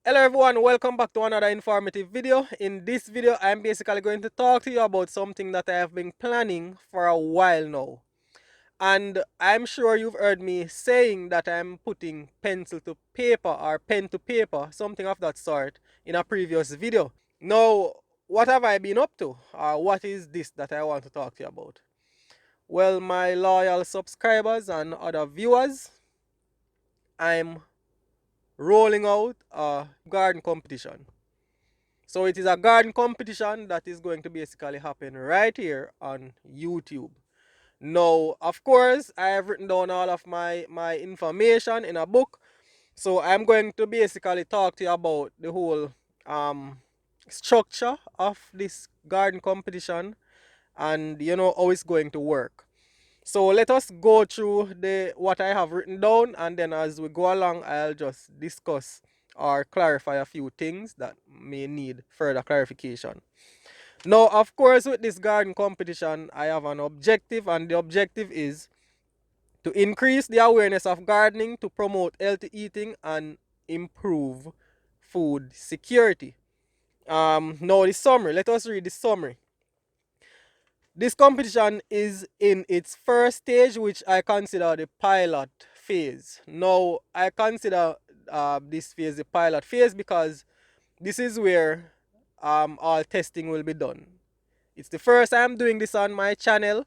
Hello everyone, welcome back to another informative video. In this video, I'm basically going to talk to you about something that I have been planning for a while now. And I'm sure you've heard me saying that I'm putting pencil to paper or pen to paper, something of that sort, in a previous video. Now, what have I been up to? Or what is this that I want to talk to you about? Well, my loyal subscribers and other viewers, I'm rolling out a garden competition. So it is a garden competition that is going to basically happen right here on YouTube. Now, of course, I have written down all of my information in a book. So I'm going to basically talk to you about the whole um, structure of this garden competition and how it's going to work. So let us go through the what I have written down, and then as we go along, I'll just discuss or clarify a few things that may need further clarification. Now, of course, with this garden competition, I have an objective, and the objective is to increase the awareness of gardening, to promote healthy eating, and improve food security. Now the summary. Let us read the summary. This competition is in its first stage, which I consider the pilot phase. Now, I consider this phase the pilot phase because this is where all testing will be done. It's the first I'm doing this on my channel,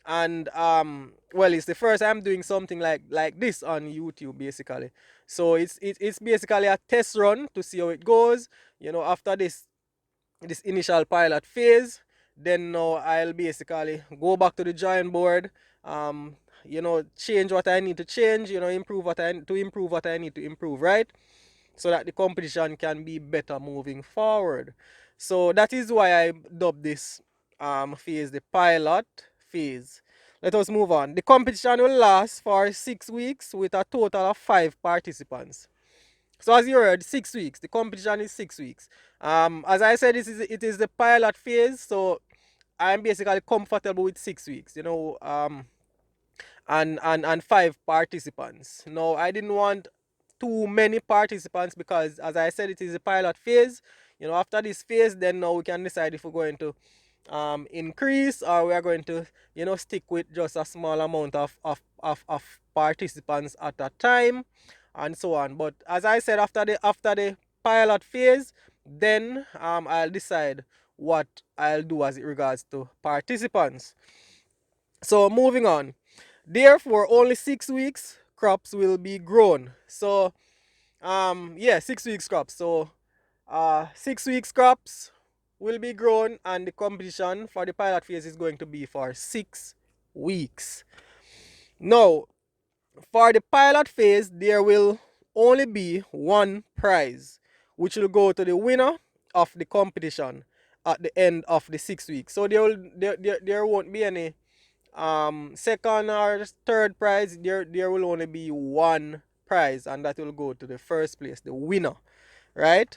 and well, it's the first I'm doing something like this on YouTube basically. So it's basically a test run to see how it goes. After this initial pilot phase, then now I'll basically go back to the drawing board, change what I need to change, improve what I need to improve, right? So that the competition can be better moving forward. So that is why I dubbed this phase the pilot phase. Let us move on. The competition will last for 6 weeks with a total of 5 participants. So as you heard, 6 weeks. The competition is 6 weeks. As I said, it is the pilot phase, so I'm basically comfortable with 6 weeks. And 5 participants. No, I didn't want too many participants because, as I said, it is a pilot phase. After this phase, then now we can decide if we're going to increase, or we are going to stick with just a small amount of participants at a time, and so on. But as I said, after the pilot phase, then I'll decide what I'll do as it regards to participants. So moving on. Therefore, only 6 weeks crops will be grown. So yeah, 6 weeks crops. So 6 weeks crops will be grown, and the competition for the pilot phase is going to be for 6 weeks. Now, for the pilot phase, there will only be one prize, which will go to the winner of the competition at the end of the 6 weeks. So there won't be any second or third prize. There will only be one prize, and that will go to the first place, the winner, right?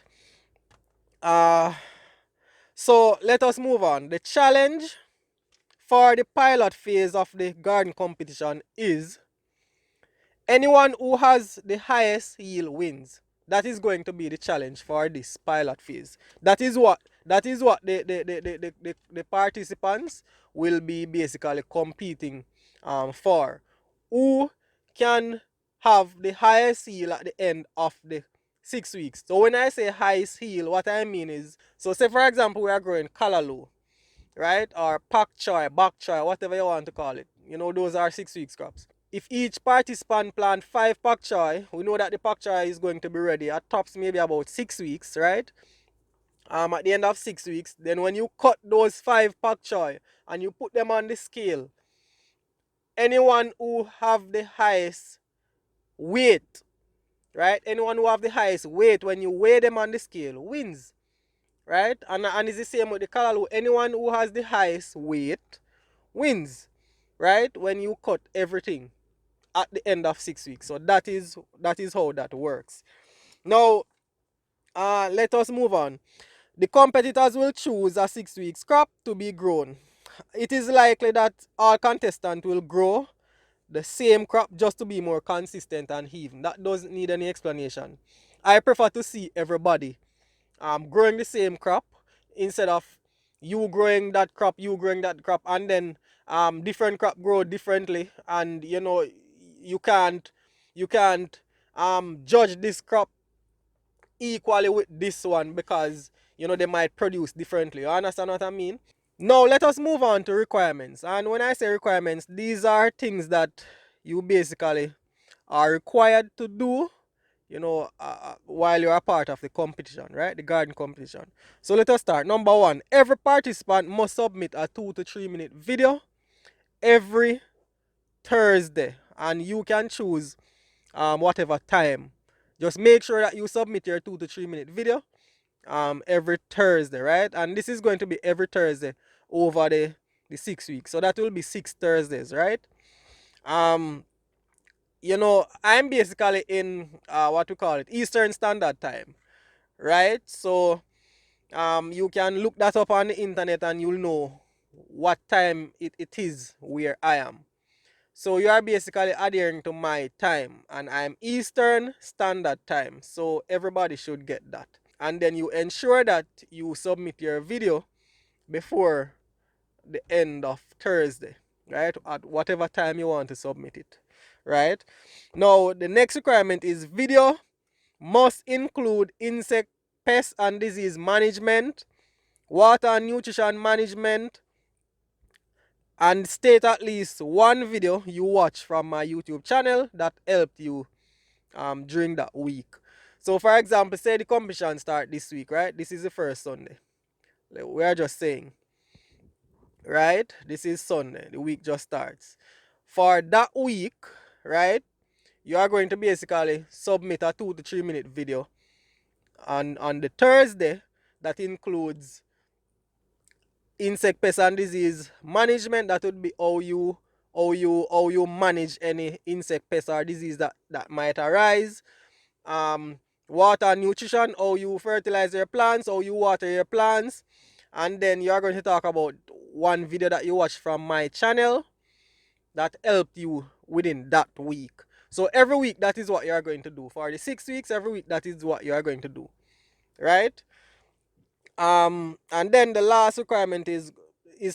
So let us move on. The challenge for the pilot phase of the garden competition is anyone who has the highest yield wins. That is going to be the challenge for this pilot phase. That is what the participants will be basically competing for. Who can have the highest yield at the end of the 6 weeks? So when I say highest yield, what I mean is, so say for example we are growing callaloo, right? Or pak choy, bok choy, whatever you want to call it. Those are 6 weeks crops. If each participant plant 5 pak choy, we know that the pak choy is going to be ready at tops maybe about 6 weeks, right? At the end of 6 weeks, then when you cut those 5 pak choy and you put them on the scale, anyone who have the highest weight, right? Anyone who have the highest weight when you weigh them on the scale wins, right? And it's the same with the callaloo. Anyone who has the highest weight wins, right? When you cut everything at the end of 6 weeks. So that is how that works. Now, let us move on. The competitors will choose a 6 weeks crop to be grown. It is likely that all contestants will grow the same crop just to be more consistent and even. That doesn't need any explanation. I prefer to see everybody growing the same crop instead of you growing that crop, you growing that crop, and then different crop grow differently, and you can't judge this crop equally with this one because they might produce differently. You understand what I mean? Now let us move on to requirements. And when I say requirements, these are things that you basically are required to do, while you're a part of the competition, right? The garden competition. So let us start. Number one, every participant must submit a 2 to 3 minute video every Thursday, and you can choose whatever time. Just make sure that you submit your 2 to 3 minute video every Thursday, right? And this is going to be every Thursday over the 6 weeks. So that will be 6 Thursdays, right? Um, I'm basically in what we call it, Eastern Standard Time, right? So you can look that up on the internet and you'll know what time it is where I am. So you are basically adhering to my time, and I'm Eastern Standard Time. So everybody should get that. And then you ensure that you submit your video before the end of Thursday, right? At whatever time you want to submit it, right? Now, the next requirement is video must include insect, pest, and disease management, water and nutrition management, and state at least one video you watch from my YouTube channel that helped you during that week. So, for example, say the competition start this week, right? This is the first Sunday. We are just saying, right? This is Sunday. The week just starts. For that week, right? You are going to basically submit a 2 to 3 minute video on the Thursday that includes insect, pest, and disease management. That would be how you manage any insect, pest, or disease that might arise. Water and nutrition, how you fertilize your plants, how you water your plants. And then you are going to talk about one video that you watched from my channel that helped you within that week. So every week that is what you are going to do. For the 6 weeks, every week that is what you are going to do. Right? And then the last requirement is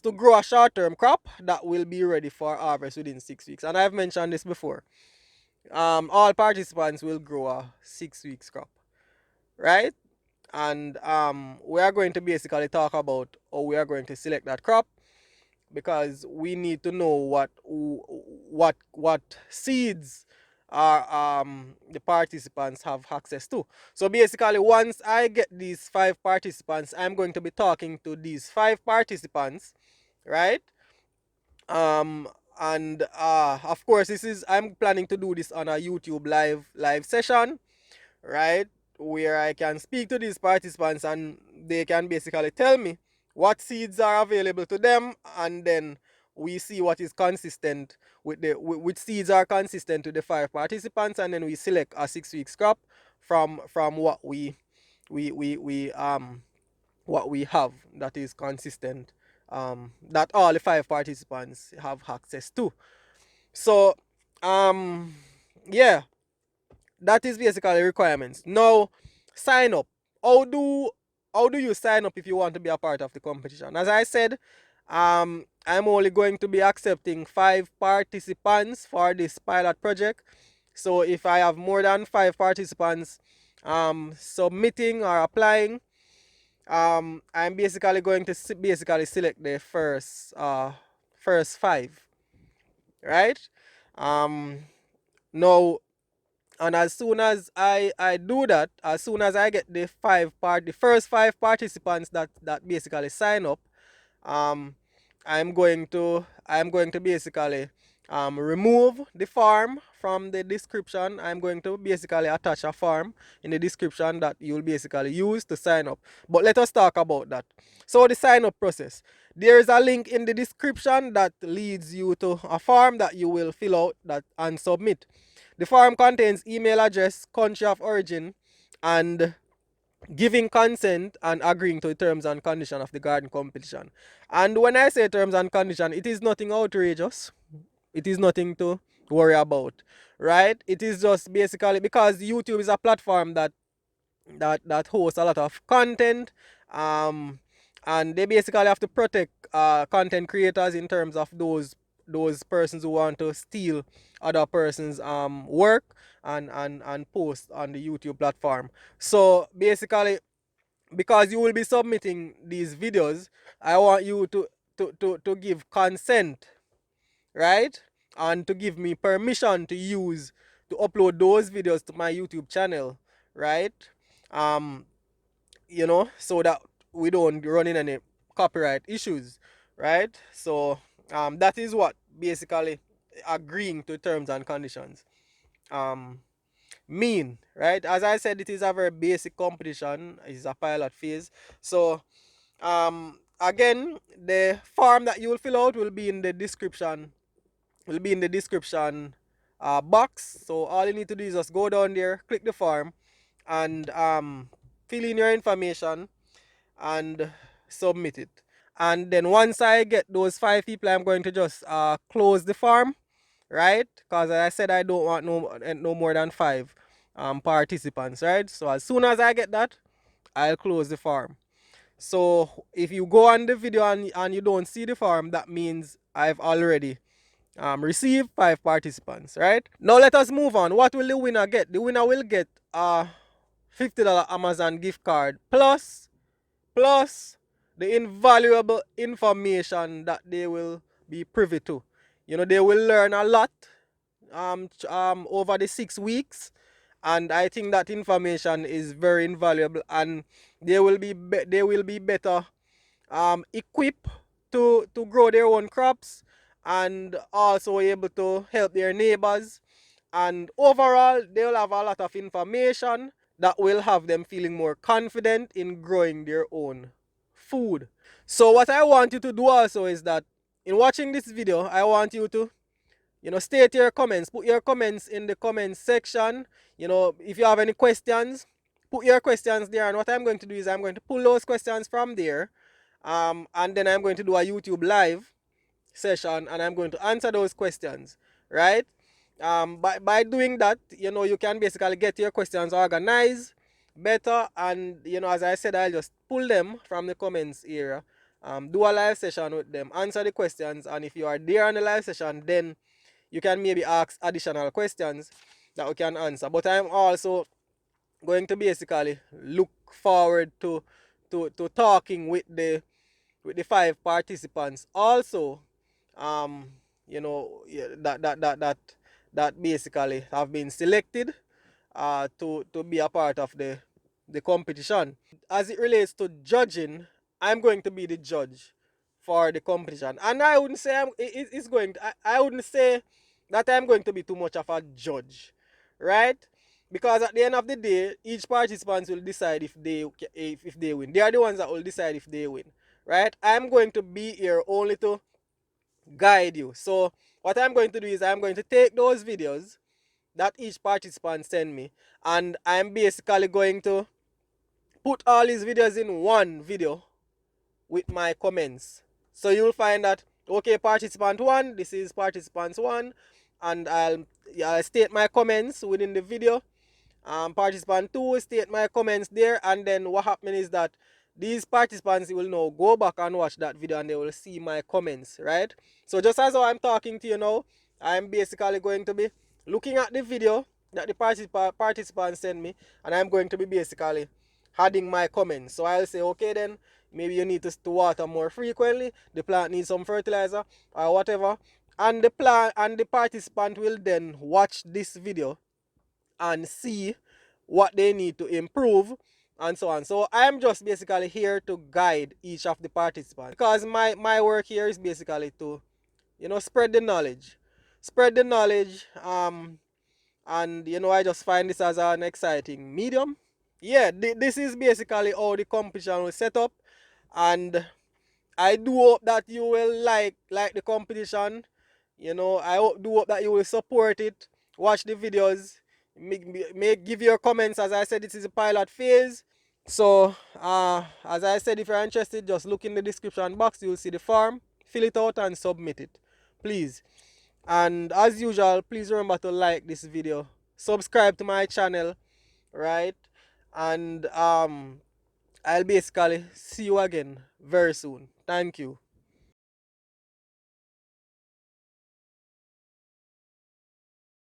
to grow a short-term crop that will be ready for harvest within 6 weeks. And I've mentioned this before. All participants will grow a 6 weeks crop, right? And we are going to basically talk about how we are going to select that crop, because we need to know what seeds are the participants have access to. So basically, once I get these 5 participants, I'm going to be talking to these 5 participants, right? And of course, I'm planning to do this on a YouTube live session, right? Where I can speak to these participants and they can basically tell me what seeds are available to them, and then we see what is consistent with which seeds are consistent to the 5 participants, and then we select a 6 weeks crop from what we have that is consistent, that all the 5 participants have access to. So yeah, that is basically requirements. Now, sign up. How do you sign up if you want to be a part of the competition? As I said, I'm only going to be accepting 5 participants for this pilot project. So if I have more than 5 participants submitting or applying, I'm basically going to basically select the first 5, right? Now, and as soon as I do that, as soon as I get the first 5 participants that basically sign up, um, I'm going to basically remove the form from the description. I'm going to basically attach a form in the description that you'll basically use to sign up. But let us talk about that. So the sign up process. There is a link in the description that leads you to a form that you will fill out and submit. The form contains email address, country of origin, and giving consent and agreeing to the terms and conditions of the garden competition. And when I say terms and conditions, it is nothing outrageous. It is nothing to worry about, right? It is just basically because YouTube is a platform that that host a lot of content, and they basically have to protect content creators in terms of those persons who want to steal other persons work and post on the YouTube platform. So basically, because you will be submitting these videos, I want you to give consent, right? And to give me permission to upload those videos to my YouTube channel, right? Um, so that we don't run in any copyright issues, right? So that is what basically agreeing to terms and conditions um mean, right? As I said, it is a very basic competition. It's a pilot phase. So again, the form that you will fill out will be in the description box. So all you need to do is just go down there, click the form, and fill in your information and submit it. And then once I get those 5 people, I'm going to just close the form, right? Because I said I don't want no more than 5 participants, right? So as soon as I get that, I'll close the form. So if you go on the video and you don't see the form, that means I've already received 5 participants, right? Now let us move on. What will the winner get? The winner will get a $50 Amazon gift card plus the invaluable information that they will be privy to. They will learn a lot over the 6 weeks, and I think that information is very invaluable, and they will be better equipped to grow their own crops, and also able to help their neighbors. And overall, they will have a lot of information that will have them feeling more confident in growing their own food. So what I want you to do also is that in watching this video, I want you to state your comments. Put your comments in the comments section. If you have any questions, put your questions there. And what I'm going to do is I'm going to pull those questions from there. And then I'm going to do a YouTube live session and I'm going to answer those questions, right? By doing that, you can basically get your questions organized better. And, as I said, I'll just pull them from the comments area, do a live session with them, answer the questions. And if you are there on the live session, then you can maybe ask additional questions that we can answer. But I'm also going to basically look forward to talking with the 5 participants also, that basically have been selected to be a part of the competition. As it relates to judging, I'm going to be the judge for the competition, and I wouldn't say it's going to, I wouldn't say that I'm going to be too much of a judge, right? Because at the end of the day, each participant will decide if they win. They are the ones that will decide if they win, right? I'm going to be here only to guide you. So what I'm going to do is I'm going to take those videos that each participant send me, and I'm basically going to put all these videos in one video with my comments. So you'll find that, okay, participant 1, this is participant 1, and I'll state my comments within the video. Participant 2, state my comments there, and then what happens is that these participants will now go back and watch that video and they will see my comments, right? So just as how I'm talking to you now, I'm basically going to be looking at the video that the participants send me, and I'm going to be basically adding my comments. So I'll say, okay, then maybe you need to water more frequently, the plant needs some fertilizer or whatever, and the participant will then watch this video and see what they need to improve and so on. So I'm just basically here to guide each of the participants, because my work here is basically to spread the knowledge, and I just find this as an exciting medium. Yeah, this is basically how the competition was set up, and I do hope that you will like the competition. I do hope that you will support it, watch the videos, give your comments. As I said, this is a pilot phase. So as I said, if you're interested, just look in the description box. You'll see the form, fill it out and submit it, please. And as usual, please remember to like this video, subscribe to my channel, right? And I'll basically see you again very soon. Thank you.